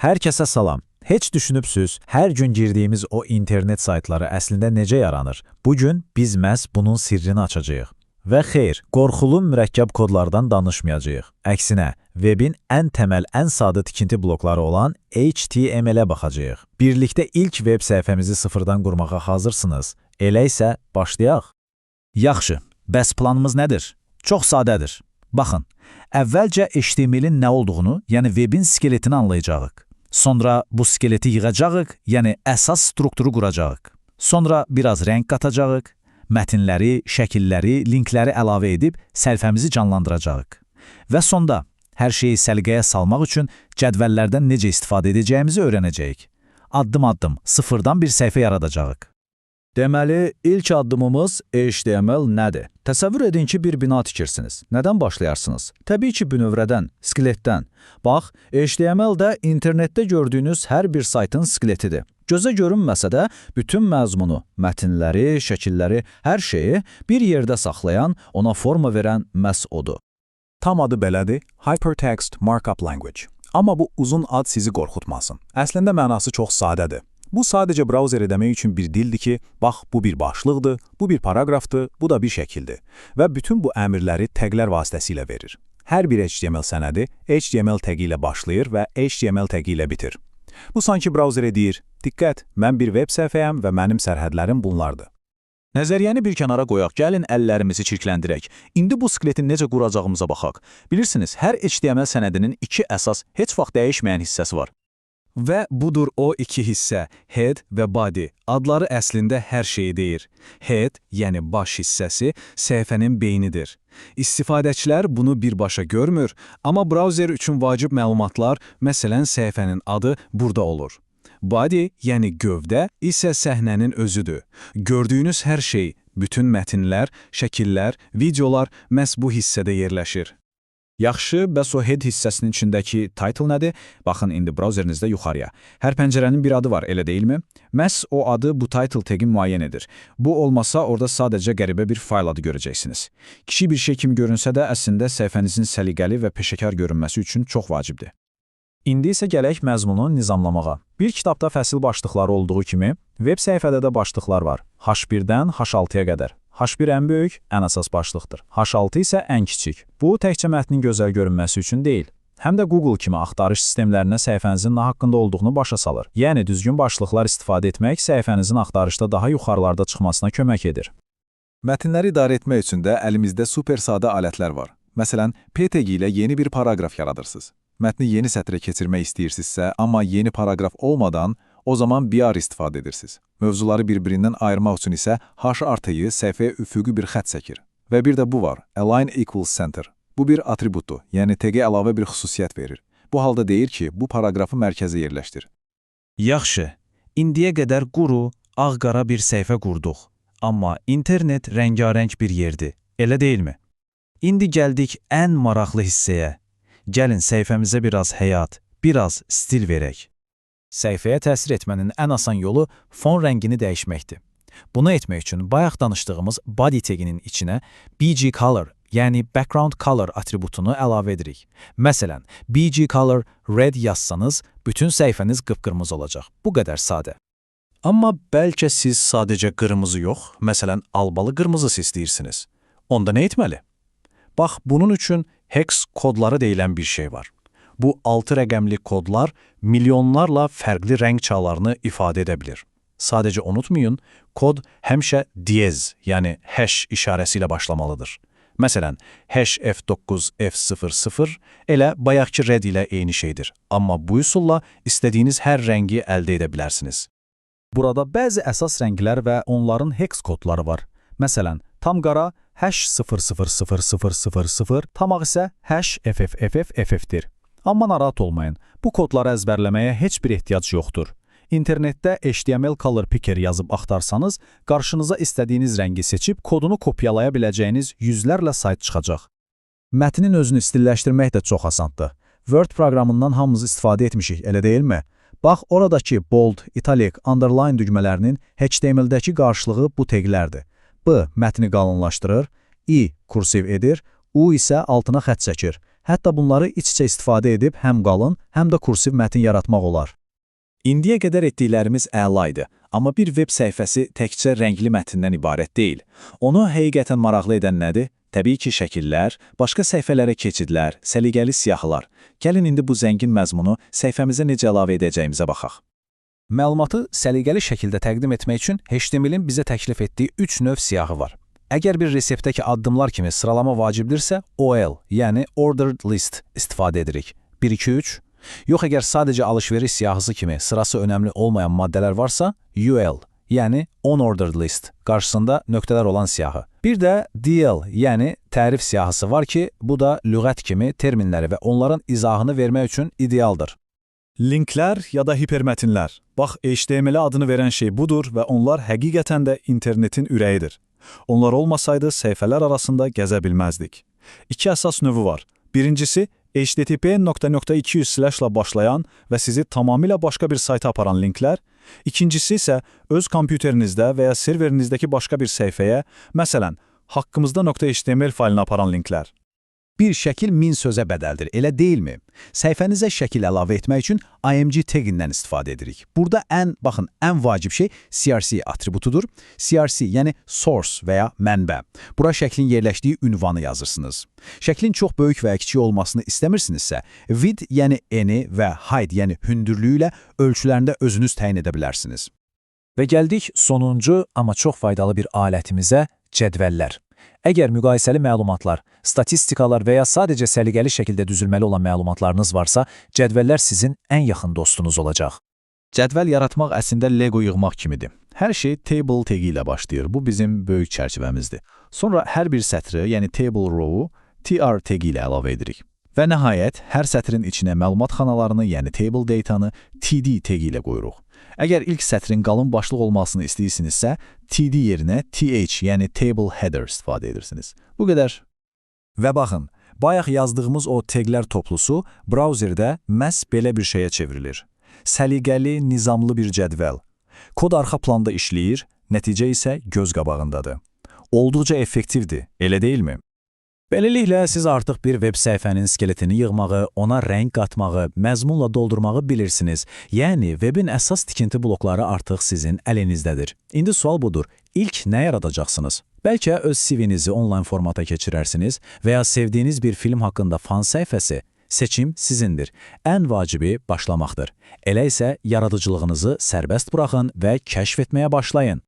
Hər kəsə salam. Heç düşünübsüz, hər gün girdiyimiz o internet saytları əslində necə yaranır? Bugün biz məhz bunun sirrini açacağıq. Və xeyr, qorxulu mürəkkəb kodlardan danışmayacağıq. Əksinə, webin ən təməl, ən sadə tikinti blokları olan HTML-ə baxacağıq. Birlikdə ilk web səhifəmizi sıfırdan qurmağa hazırsınız. Elə isə başlayaq. Yaxşı, bəs planımız nədir? Çox sadədir. Baxın, əvvəlcə HTML-in nə olduğunu, yəni webin skeletini anlayacağıq. Sonra bu skeleti yığacağıq, yəni əsas strukturu quracağıq. Sonra biraz rəng qatacağıq, mətinləri, şəkilləri, linkləri əlavə edib səhifəmizi canlandıracağıq. Və sonda hər şeyi səliqəyə salmaq üçün cədvəllərdən necə istifadə edəcəyimizi öyrənəcəyik. Addım-addım sıfırdan bir səhifə yaradacağıq. Deməli, ilk addımımız HTML nədir? Təsəvvür edin ki, bir bina tikirsiniz. Nədən başlayarsınız? Təbii ki, bünövrədən, skeletdən. Bax, HTML də internetdə gördüyünüz hər bir saytın skeletidir. Gözə görünməsə də, bütün məzmunu, mətinləri, şəkilləri, hər şeyi bir yerdə saxlayan, ona forma verən məhz odur. Tam adı belədir, Hypertext Markup Language. Amma bu uzun ad sizi qorxutmasın. Əslində mənası çox sadədir. Bu sadəcə brauzeri demək üçün bir dildir ki, bax, bu bir başlıqdır, bu bir paragrafdır, bu da bir şəkildir. Və bütün bu əmrləri təqlər vasitəsilə verir. Hər bir HTML sənədi HTML təqi ilə başlayır və HTML təqi ilə bitir. Bu sanki brauzeri deyir, diqqət, mən bir web səhifəyəm və mənim sərhədlərim bunlardır. Nəzəriyyəni bir kənara qoyaq, gəlin əllərimizi çirkləndirək. İndi bu skeleti necə quracağımıza baxaq. Bilirsiniz, hər HTML sənədinin iki əsas, heç vaxt dəyişməyən hissəsi var. Və budur o iki hissə, head və body. Adları əslində hər şeyi deyir. Head, yəni baş hissəsi, səhifənin beynidir. İstifadəçilər bunu birbaşa görmür, amma brauzer üçün vacib məlumatlar, məsələn, səhifənin adı burada olur. Body, yəni gövdə, isə səhnənin özüdür. Gördüyünüz hər şey, bütün mətinlər, şəkillər, videolar məhz bu hissədə yerləşir. Yaxşı, bəs o head hissəsinin içindəki title nədir? Baxın, indi brauzerinizdə yuxarıya. Hər pəncərənin bir adı var, elə deyilmi? Məhz o adı bu title tagi müəyyən edir. Bu olmasa, orada sadəcə qəribə bir fayl adı görəcəksiniz. Kiçik bir şey kimi görünsə də, əslində səhifənizin səliqəli və peşəkar görünməsi üçün çox vacibdir. İndi isə gələk məzmununu nizamlamağa. Bir kitabda fəsil başlıqları olduğu kimi, web səhifədə də başlıqlar var. H1-dən H6-ya qədər. H1 ən böyük, ən əsas başlıqdır. H6 isə ən kiçik. Bu, təkcə mətnin gözəl görünməsi üçün deyil. Həm də Google kimi axtarış sistemlərinə səhifənizin nə haqqında olduğunu başa salır. Yəni, düzgün başlıqlar istifadə etmək səhifənizin axtarışda daha yuxarılarda çıxmasına kömək edir. Mətinləri idarə etmək üçün də əlimizdə super sadə alətlər var. Məsələn, PTG ilə yeni bir paragraf yaradırsınız. Mətni yeni sətrə keçirmək istəyirsinizsə, amma yeni paragraf olmadan, o zaman BR istifadə edirsiniz. Mövzuları bir-birindən ayırmaq üçün isə H artıyı səhifəyə üfüqi bir xətt çəkir. Və bir də bu var, Align Equals Center. Bu bir atributdur, yəni TG əlavə bir xüsusiyyət verir. Bu halda deyir ki, bu paragrafı mərkəzə yerləşdir. Yaxşı, indiyə qədər quru, ağ-qara bir səhifə qurduq. Amma internet rəngarəng bir yerdir, elə deyilmi? İndi gəldik ən maraqlı hissəyə. Gəlin səhifəmizə biraz həyat, biraz stil verək. Səhifəyə təsir etmənin ən asan yolu fon rəngini dəyişməkdir. Bunu etmək üçün bayaq danışdığımız body taginin içinə BG Color, yəni Background Color atributunu əlavə edirik. Məsələn, BG Color Red yazsanız, bütün səhifəniz qıpqırmızı olacaq. Bu qədər sadə. Amma bəlkə siz sadəcə qırmızı yox, məsələn, albalı qırmızısı istəyirsiniz. Onda nə etməli? Bax, bunun üçün hex kodları deyilən bir şey var. Bu 6 rəqəmli kodlar milyonlarla fərqli rəng çalarını ifadə edə bilir. Sadəcə unutmayın, kod həmişə diez, yəni hash işarəsi ilə başlamalıdır. Məsələn, hash F9 F00 elə bayaqki red ilə eyni şeydir. Amma bu üsulla istədiyiniz hər rəngi əldə edə bilərsiniz. Burada bəzi əsas rənglər və onların hex kodları var. Məsələn, tam qara hash 000000, tamaq isə hash FFFFF'dir. Amma narahat olmayın, bu kodları əzbərləməyə heç bir ehtiyac yoxdur. İnternetdə HTML Color Picker yazıb axtarsanız, qarşınıza istədiyiniz rəngi seçib kodunu kopyalaya biləcəyiniz yüzlərlə sayt çıxacaq. Mətnin özünü stilləşdirmək də çox asandır. Word proqramından hamımız istifadə etmişik, elə deyilmi? Bax, oradakı bold, italic, underline düğmələrinin HTML-dəki qarşılığı bu teqlərdir. B mətni qalınlaşdırır, I kursiv edir, U isə altına xətt çəkir. Hətta bunları iç-içə istifadə edib həm qalın, həm də kursiv mətn yaratmaq olar. İndiyə qədər etdiklərimiz əla idi, amma bir veb səhifəsi təkcə rəngli mətndən ibarət deyil. Onu həqiqətən maraqlı edən nədir? Təbii ki, şəkillər, başqa səhifələrə keçidlər, səliqəli siyahılar. Gəlin indi bu zəngin məzmunu səhifəmizə necə əlavə edəcəyimizə baxaq. Məlumatı səliqəli şəkildə təqdim etmək üçün HTML-in bizə təklif etdiyi 3 növ siyahı var. Əgər bir reseptdəki addımlar kimi sıralama vacibdirsə, OL, yəni Ordered List istifadə edirik. 1, 2, 3. Yox, əgər sadəcə alış-veriş siyahısı kimi sırası önəmli olmayan maddələr varsa, UL, yəni Unordered List, qarşısında nöqtələr olan siyahı. Bir də DL, yəni tərif siyahısı var ki, bu da lüğət kimi terminləri və onların izahını vermək üçün idealdır. Linklər ya da hipermətinlər. Bax, HTML adını verən şey budur və onlar həqiqətən də internetin ürəyidir. Onlar olmasaydı səhifələr arasında gəzə bilməzdik. İki əsas növü var. Birincisi, http://200/ başlayan və sizi tamamilə başqa bir sayta aparan linklər. İkincisi isə öz kompüterinizdə və ya serverinizdəki başqa bir səhifəyə, məsələn, haqqımızda.html faylına aparan linklər. Bir şəkil 1000 sözə bədəldir, elə deyilmi? Səhifənizə şəkil əlavə etmək üçün img tagindən istifadə edirik. Burada ən vacib şey CRC atributudur. CRC, yəni source və ya mənbə. Bura şəklin yerləşdiyi ünvanı yazırsınız. Şəklin çox böyük və ya kiçik olmasını istəmirsinizsə, width, yəni eni və height, yəni hündürlüyü ilə ölçülərində özünüz təyin edə bilərsiniz. Və gəldik sonuncu, amma çox faydalı bir alətimizə, cədvəllər. Əgər müqayisəli məlumatlar, statistikalar və ya sadəcə səliqəli şəkildə düzülməli olan məlumatlarınız varsa, cədvəllər sizin ən yaxın dostunuz olacaq. Cədvəl yaratmaq əslində Lego yığmaq kimidir. Hər şey table tagi ilə başlayır. Bu bizim böyük çərçivəmizdir. Sonra hər bir sətri, yəni table row-u tr tagi ilə əlavə edirik. Və nəhayət, hər sətrin içinə məlumat xanalarını, yəni table data-nı td tagi ilə qoyuruq. Əgər ilk sətrin qalın başlıq olmasını istəyirsinizsə, td yerinə th, yəni table header istifadə edirsiniz. Bu qədər. Və baxın, bayaq yazdığımız o taglər toplusu brauzerdə məhz belə bir şeyə çevrilir. Səliqəli, nizamlı bir cədvəl. Kod arxa planda işləyir, nəticə isə göz qabağındadır. Olduqca effektivdir, elə deyilmi? Beləliklə, siz artıq bir veb səhifənin skeletini yığmağı, ona rəng qatmağı, məzmunla doldurmağı bilirsiniz. Yəni, webin əsas tikinti blokları artıq sizin əlinizdədir. İndi sual budur, ilk nə yaradacaqsınız? Bəlkə öz CV-nizi onlayn formata keçirərsiniz və ya sevdiyiniz bir film haqqında fan səhifəsi. Seçim sizindir. Ən vacibi başlamaqdır. Elə isə yaradıcılığınızı sərbəst buraxın və kəşf etməyə başlayın.